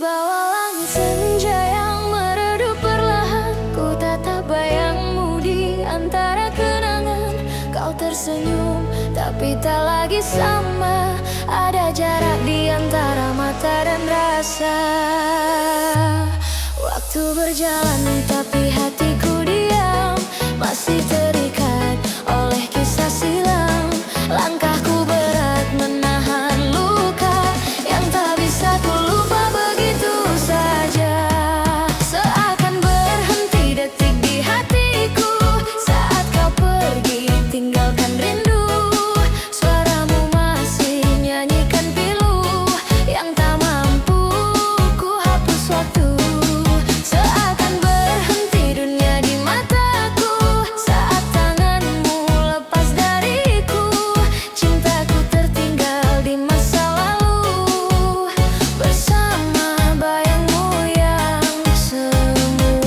bawah langit senja yang meredup perlahan, ku tatap bayangmu di antara kenangan. Kau tersenyum tapi tak lagi sama, ada jarak di antara mata dan rasa. Waktu berjalan tapi hatiku diam, masih terikat oleh kisah silam. Langkahku berat menahan luka yang tak bisa ku lupa begitu saja. Seakan berhenti detik di hatiku saat kau pergi tinggalkan rindu. Suaramu masih nyanyikan pilu yang tak mampu ku hapus waktu. Seakan berhenti dunia di mataku saat tanganmu lepas dariku. Cintaku tertinggal di masa lalu bersama bayangmu yang semu.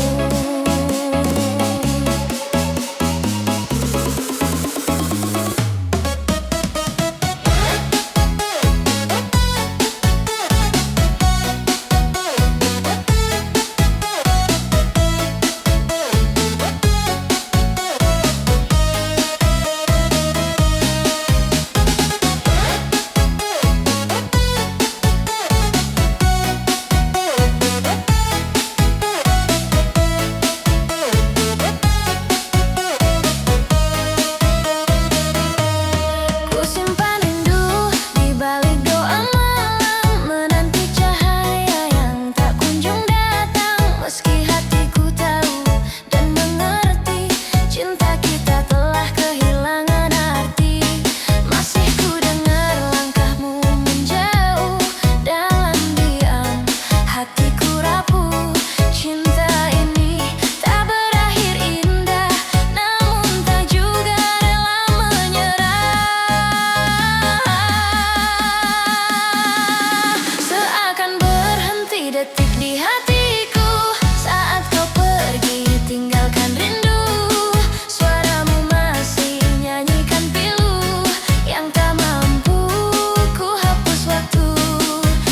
Ku simpan rindu di balik doa malam, menanti cahaya yang tak kunjung datang. Meski hatiku tahu dan mengerti cinta kita telah kehilangan arti, masih ku dengar langkahmu menjauh dalam diam. Hatiku rapuh, cinta ini tak berakhir indah, namun tak juga rela menyerah. Seakan berhenti detik di hatiku saat kau pergi tinggalkan rindu. Suaramu masih nyanyikan pilu yang tak mampu ku hapus waktu.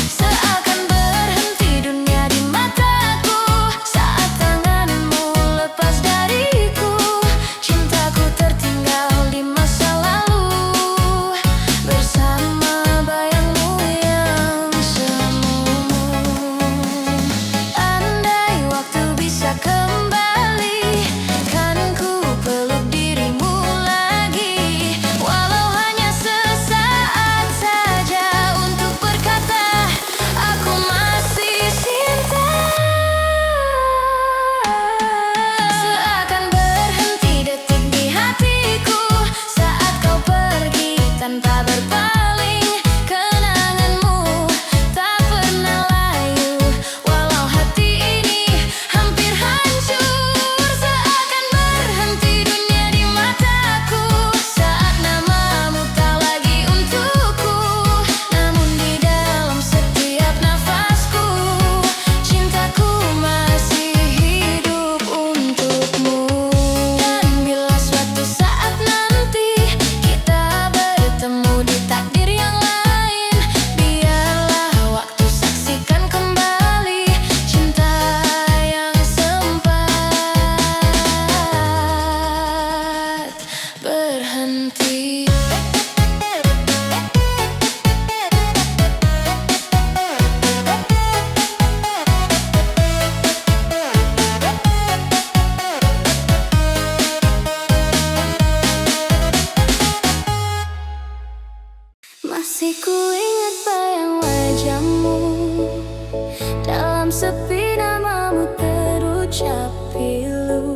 Seakan berhenti dunia di mataku saat tanganmu lepas dariku. Cintaku tertinggal di masa lalu bersama bayangmu yang semu. Andai waktu bisa kembali, kan ku peluk dirimu lagi, walau hanya sesaat saja untuk berkata aku masih cinta. Seakan berhenti detik di hatiku saat kau pergi tanpa berpaling. Kenanganmu tak pernah layu, walau hati ini hampir hancur. Seakan berhenti dunia di mataku saat namamu tak lagi untukku, namun di dalam setiap nafasku cintaku masih hidup untukmu. Dan bila suatu saat nanti kita bertemu di takdir yang lain, biarlah waktu saksikan kembali cinta yang sempat berhenti. Masih ku ingat bayang wajahmu, dalam sepi namamu terucap pilu.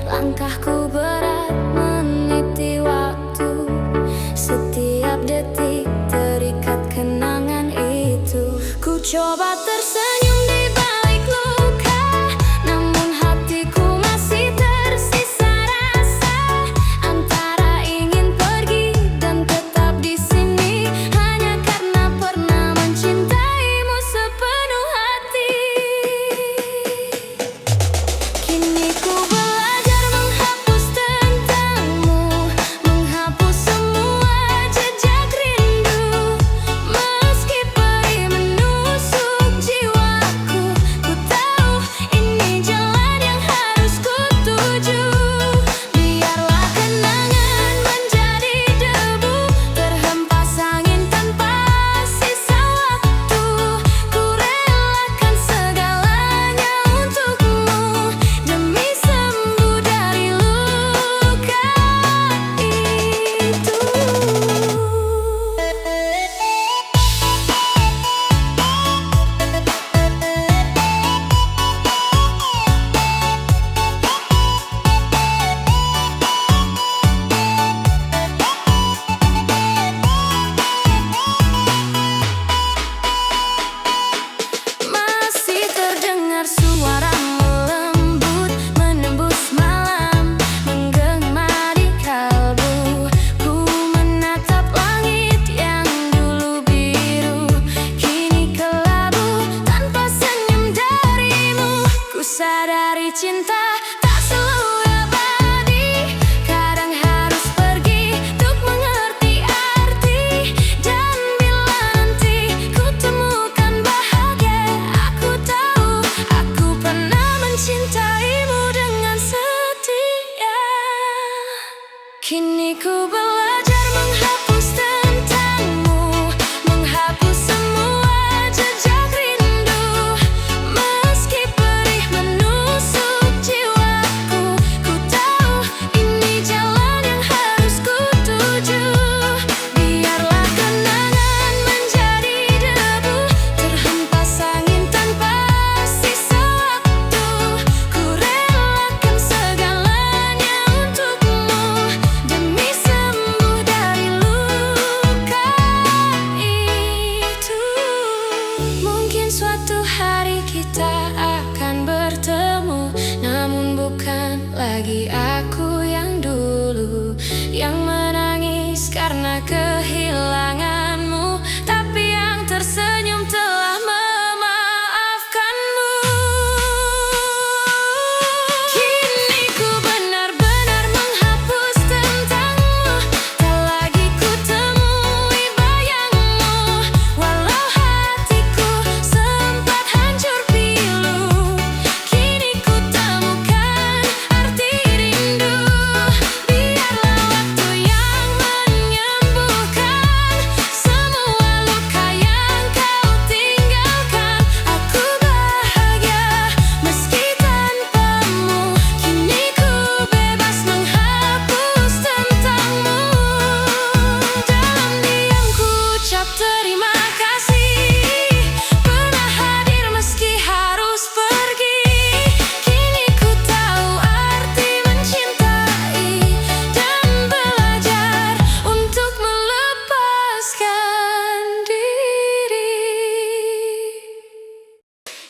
Langkahku berat meniti waktu, setiap detik terikat kenangan itu. Ku coba tersenyum di balik luka, namun hatiku masih tersisa rasa. Antara ingin pergi dan tetap di sini, hanya karena pernah mencintaimu sepenuh hati. Kini ku belajar menghapus tentangmu, menghapus semua jejak rindu. Meski perih menusuk jiwa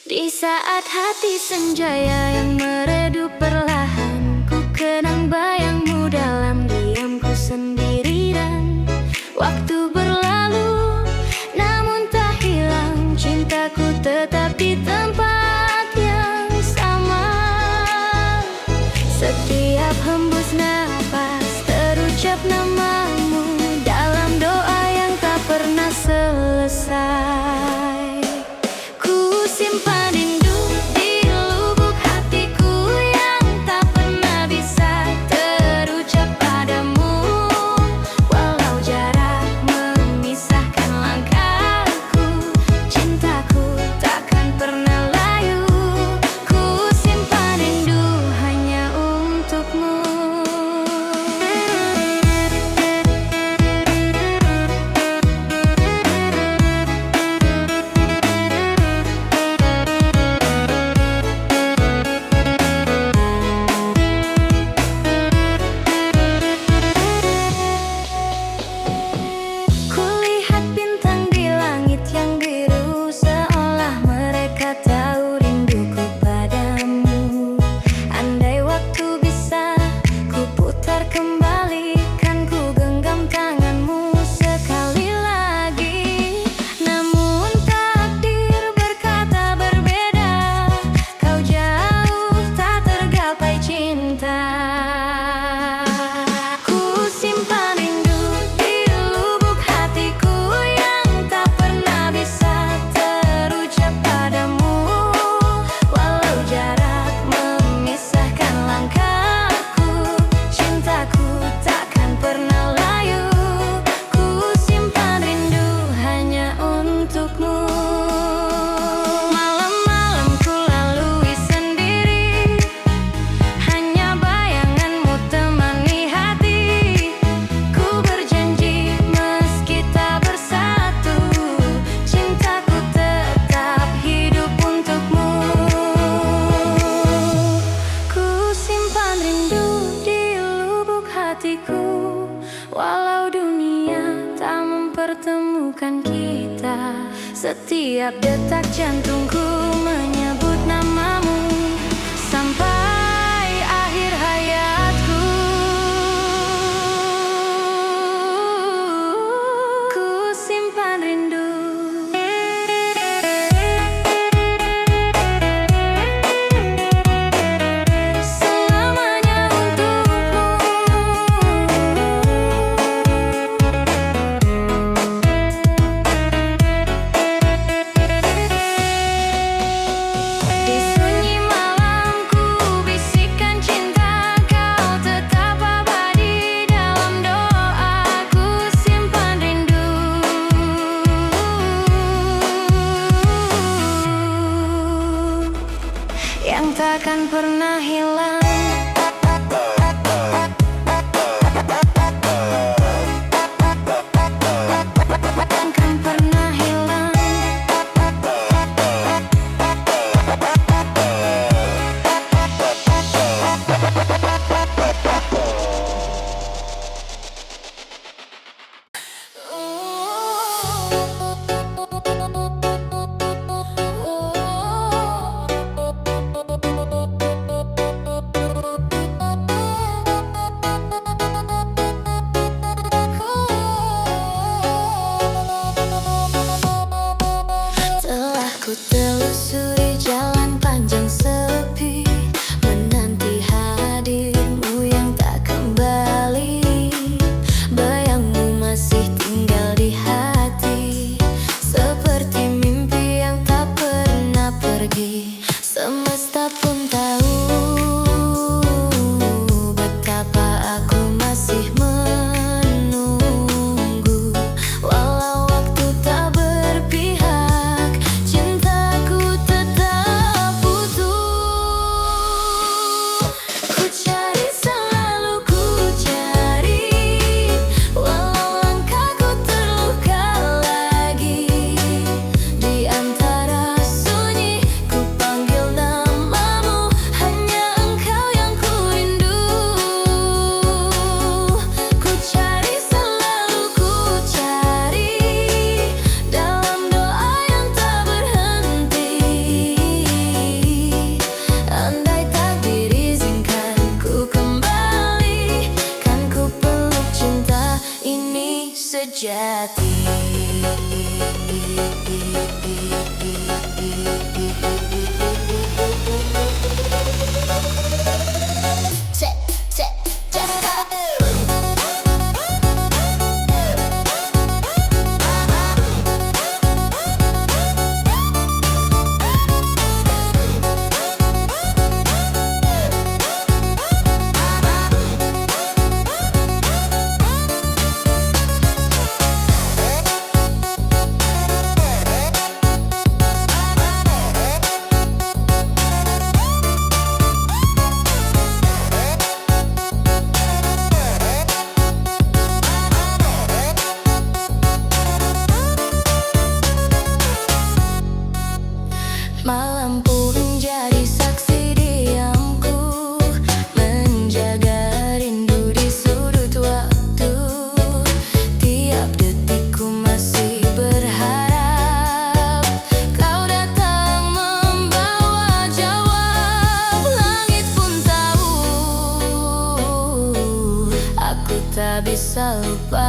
Di saat hati senjaya yang meredup perlahan, ku kenang bayangmu dalam diamku sendiri. Dan waktu berlalu, namun tak hilang cintaku tetap di tempat yang sama. Setiap hembus napas terucap namamu dalam doa yang tak pernah selesai. Simpan rindu di lubuk hatiku yang tak pernah bisa terucap padamu. Walau jarak memisahkan langkahku, cintaku takkan pernah layu. Ku simpan rindu hanya untukmu. Walau dunia tak mempertemukan kita, setiap detak jantungku menyebut namamu sampai akhir hayatku. Ku simpan rindu. Yang takkan pernah hilang. Takkan pernah hilang. Ku telusuri jalan panjang sepi, menanti hadirmu yang tak kembali. Bayangmu masih tinggal di hati, seperti mimpi yang tak pernah pergi. Semesta pun tahu betapa aku masih menunggu. Walau waktu tak berpihak, cintaku tetap Malam pun jadi saksi diamku, menjaga rindu di sudut waktu. Tiap detikku masih berharap kau datang membawa jawab. Langit pun tahu aku tak bisa lupakanmu.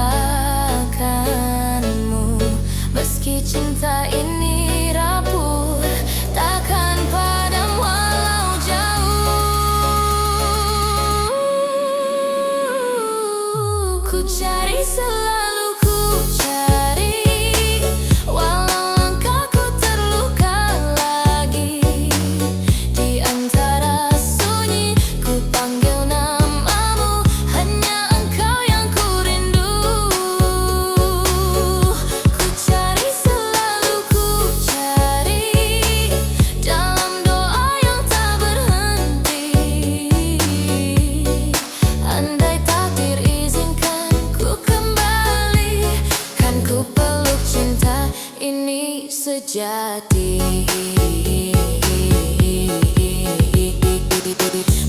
Meski cinta ini rapuh, takkan padam walau jauh. Ku cari selalu ku cari, walau langkahku terluka lagi. Di antara sunyi ku panggil namamu, hanya engkau yang ku rindu. Ku cari selalu ku cari, dalam doa yang tak berhenti. Andai takdir izinkan ku kembali, kan ku peluk cinta ini sejati.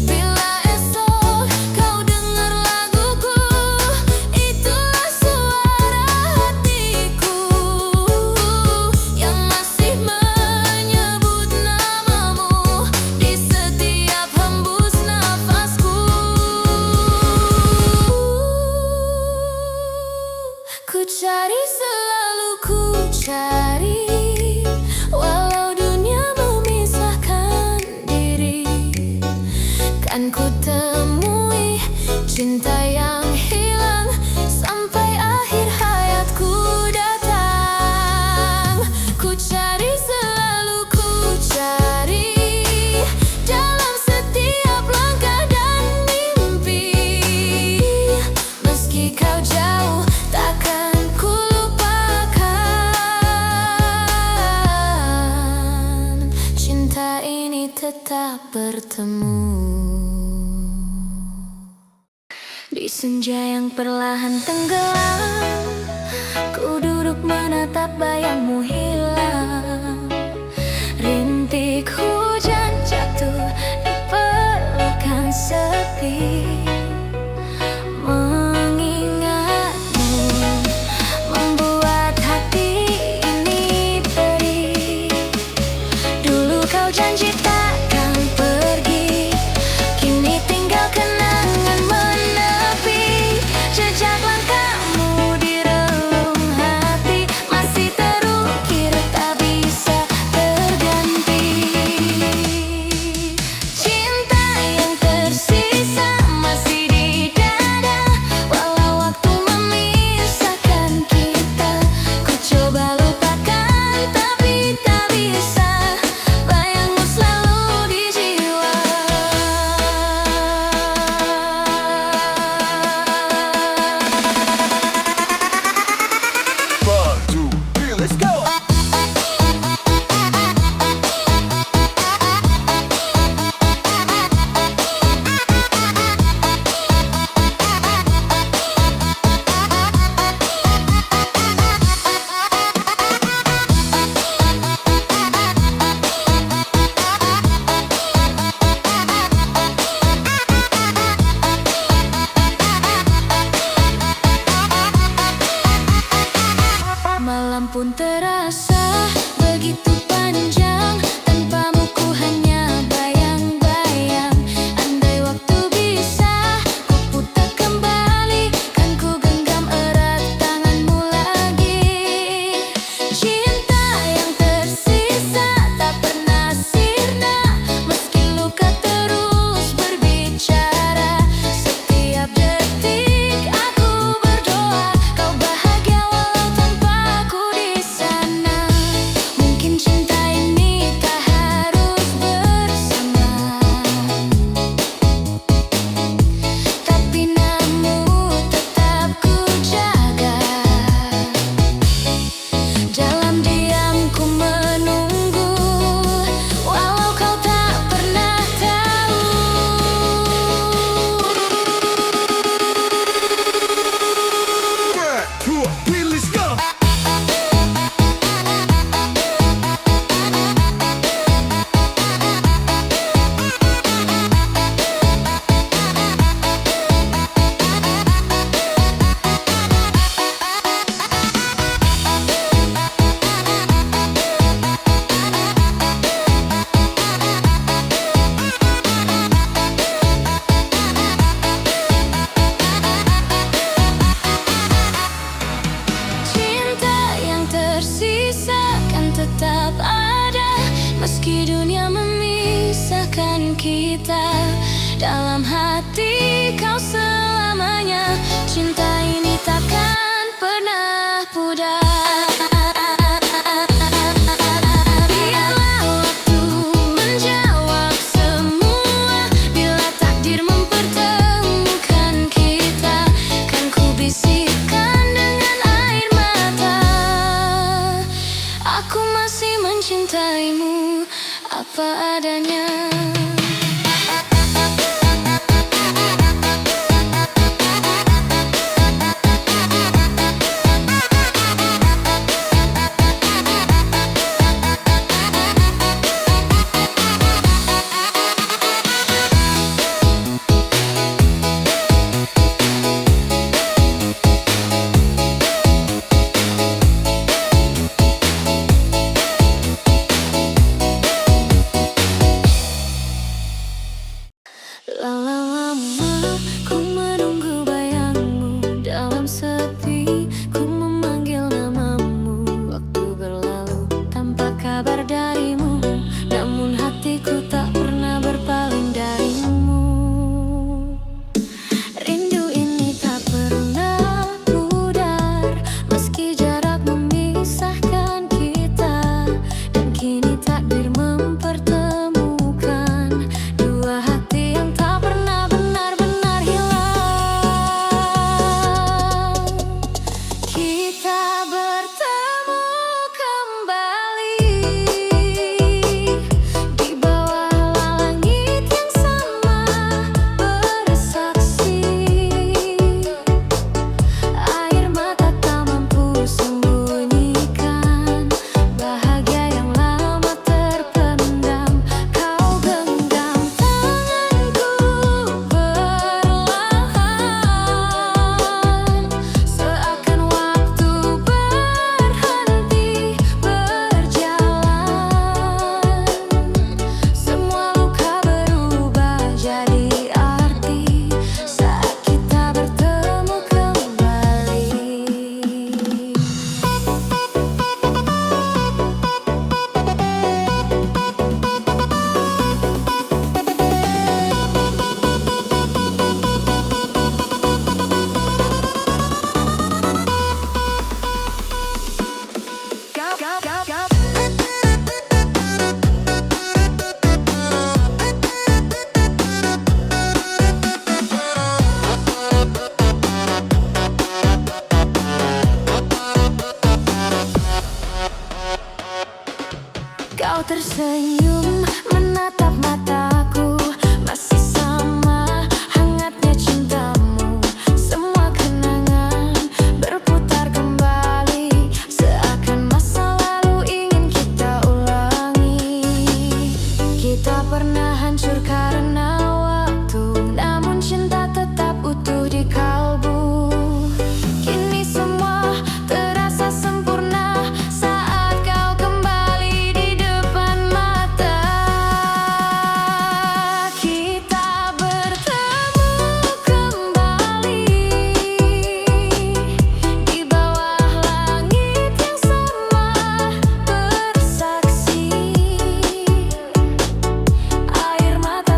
Bila esok kau dengar laguku, itulah suara hatiku yang masih menyebut namamu di setiap hembus nafasku. Ku cari selalu ku cari, walau dunia memisahkan diri, kan ku temui cinta yang hilang sampai akhir hayatku datang. Ku cari selalu ku cari, dalam setiap langkah dan mimpi. Meski kau jauh, takkan ku lupakan. Cinta ini tetap bertemu. Di senja yang perlahan tenggelam, ku duduk menatap bayangmu hilang. Rintik hujan jatuh di pelukan sepi. Mengingatmu membuat hati ini perih. Dulu kau janji takkan pergi, kini tinggal kenangan menepi. Jejak langkahmu di relung hati masih terukir tak bisa terganti. Cinta yang tersisa masih di dada, walau waktu memisahkan kita. Ku coba lupakan tapi tak bisa, bayangmu selalu Meski dunia memisahkan kita, dalam hati kau selamanya. Cinta ini takkan pernah pudar. Biarlah waktu menjawab semua. Bila takdir mempertemukan kita, kan ku bisikkan dengan air mata. Aku masih mencintaimu apa adanya. Lama-lama ku menunggu bayangmu dalam sepi, ku memanggil namamu. Waktu berlalu tanpa kabar darimu, namun hatiku tak pernah berpaling darimu. Rindu ini tak pernah pudar, meski jarak memisahkan kita. Dan kini takdir mempertemukan dua hati yang tak pernah benar-benar hilang. Kita bertemu kembali di bawah langit yang sama, bersaksi. Air mata tak mampu sembunyikan bahagia yang lama terpendam. Kau genggam tanganku perlahan, seakan waktu berhenti berjalan. Semua luka berubah jadi arti saat kita bertemu kembali. Kau tersenyum menatap mataku, masih sama hangatnya cintamu. Semua kenangan berputar kembali, seakan masa lalu ingin kita ulangi. Kita pernah hancur karena waktu, namun cinta tetap utuh di kalbu. Kini semua terasa sempurna saat kau kembali di depan mata. Kita bertemu kembali di bawah langit yang sama, bersaksi. Air mata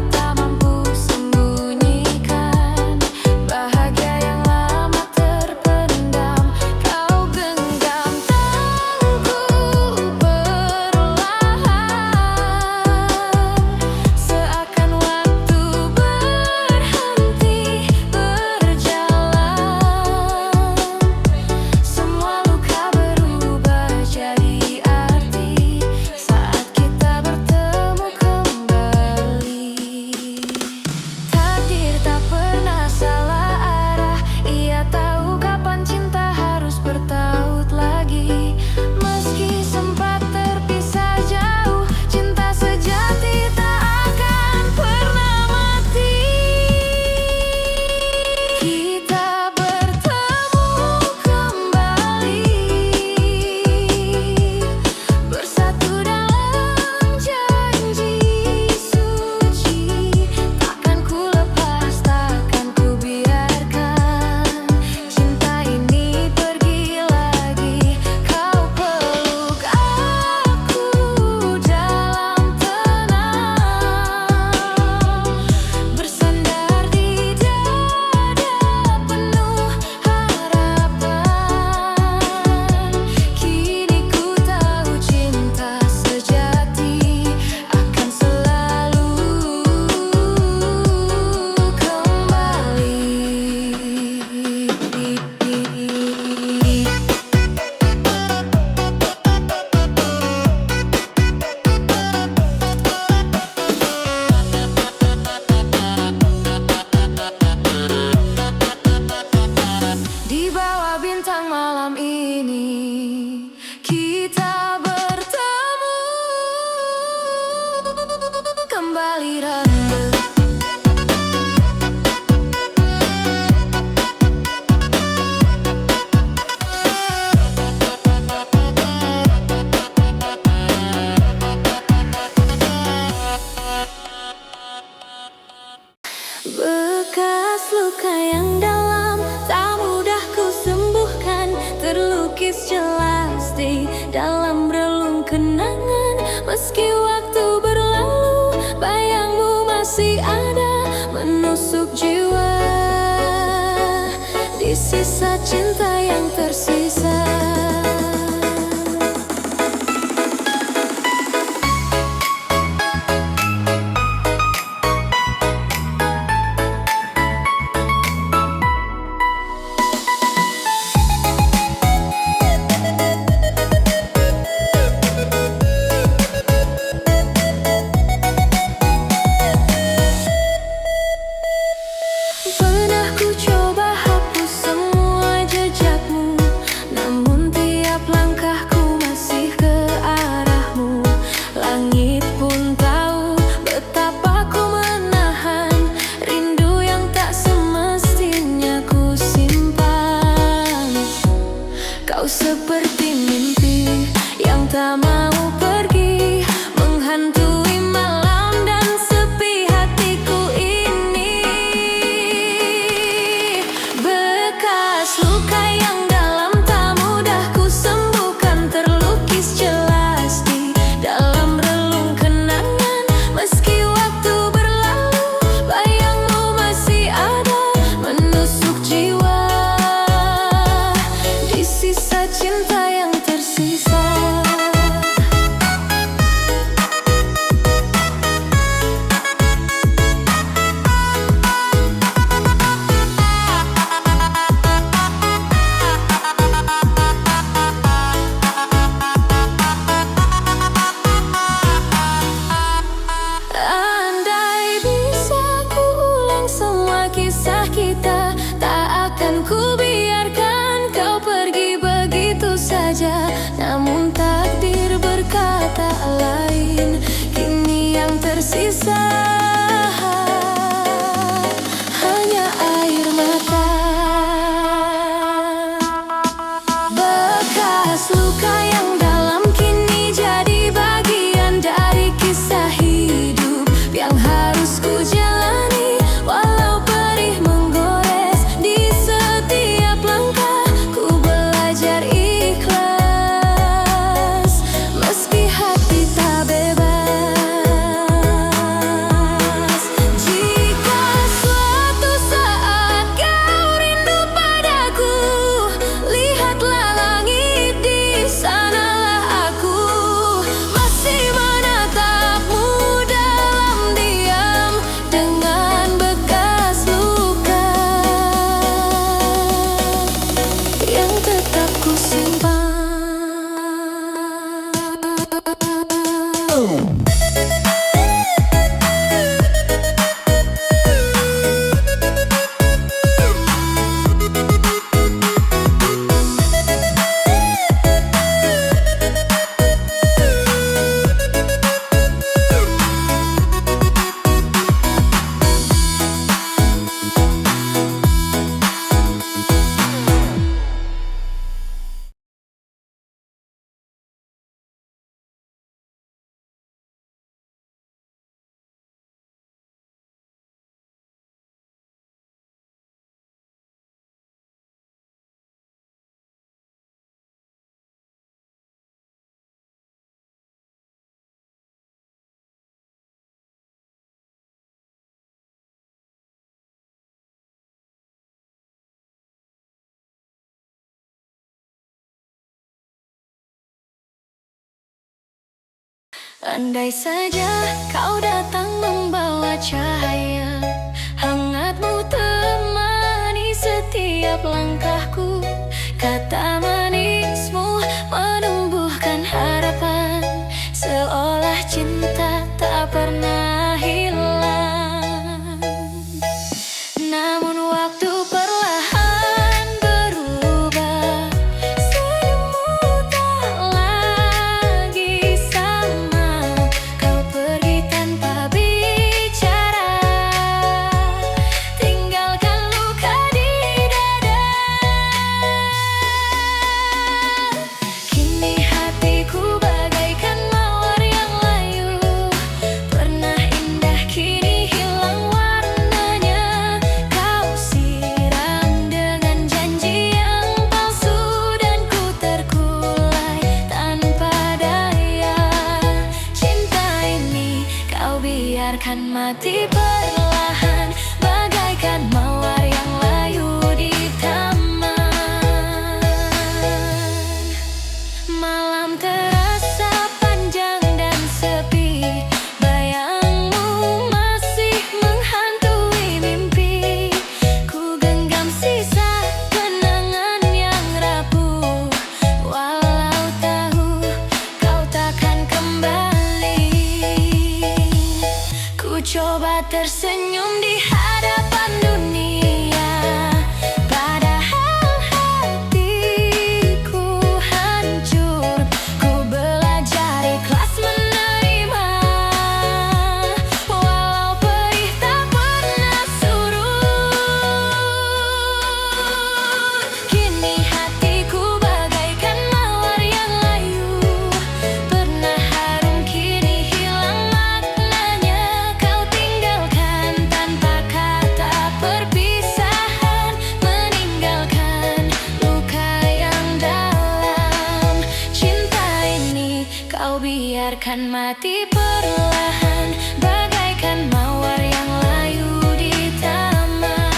kembali ronda. Bekas luka yang dalam tak mudah ku sembuhkan, terlukis jelas di dalam relung kenangan. Meski waktu berlalu, bayangmu masih ada menusuk jiwa di sisa cinta yang tersisa. Pernah ku coba hapus semua jejakmu, namun tiap langkahku masih ke arahmu. Langit pun tahu betapa ku menahan rindu yang tak semestinya ku simpan. Kau seperti mimpi yang tak mau pergi, menghantui malam dan sepi hatiku ini. Bekas luka yang dalam tak mudah ku sembuhkan, terlukis jelas di dalam relung kenangan. Meski waktu berlalu, bayangmu masih ada menusuk jiwa di sisa cinta yang tersisa. Andai bisa ku ulang semua kisah kita, tak akan ku biarkan kau pergi begitu saja. Namun takdir berkata lain, kini yang tersisa hanya air mata. Bekas luka yang dalam kini jadi bagian dari kisah hidup yang harus ku jalani. Walau perih menggores di setiap langkah, ku belajar ikhlas meski hati tak bebas. Jika suatu saat kau rindu padaku, lihatlah langit, di sanalah aku masih menatapmu dalam diam dengan bekas luka yang tetap ku simpan. Andai saja kau datang membawa cahaya, hangatmu temani setiap langkahku. Kata manismu menumbuhkan harapan, seolah cinta tak pernah hilang. Namun waktu perlahan berubah, senyummu tak lagi sama. Kau pergi biarkan mati perlahan, bagaikan mawar yang layu di taman. Malam terasa panjang dan sepi, bayangmu masih menghantui mimpi. Ku genggam sisa kenangan yang rapuh, walau tahu kau takkan kembali. Ku coba tersenyum di hadapan dunia, padahal hatiku hancur. Ku belajar ikhlas menerima, walau perih tak pernah surut. Kini hatiku bagaikan mawar yang layu, pernah harum kini hilang maknanya. Kau tinggalkan tanpa kata perpisahan, meninggalkan luka yang dalam. Cinta ini kau biarkan mati perlahan, bagaikan mawar yang layu di taman.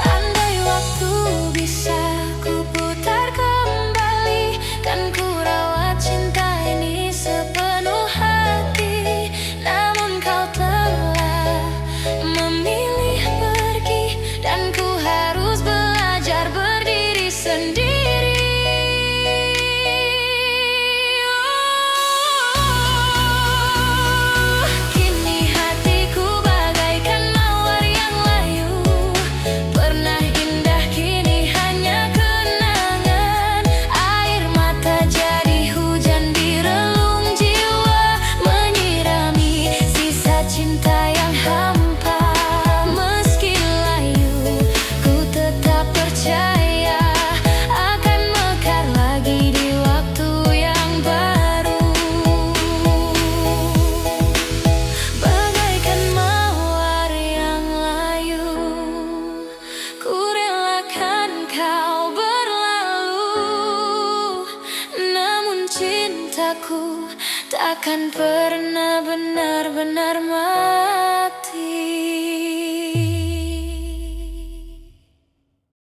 Andai waktu bisa ku putar kembali, kan ku rawat cinta ini sepenuh hati. Namun kau telah memilih pergi, dan ku harus belajar berdiri sendiri. Kini hatiku bagaikan mawar yang layu, pernah indah kini hanya kenangan. Air mata jadi hujan di relung jiwa, menyirami sisa cinta yang hampa. Meski layu, ku tetap percaya akan mekar lagi di waktu yang baru. Bagaikan mawar yang layu, ku relakan kau berlalu. Namun cintaku takkan pernah benar-benar mati.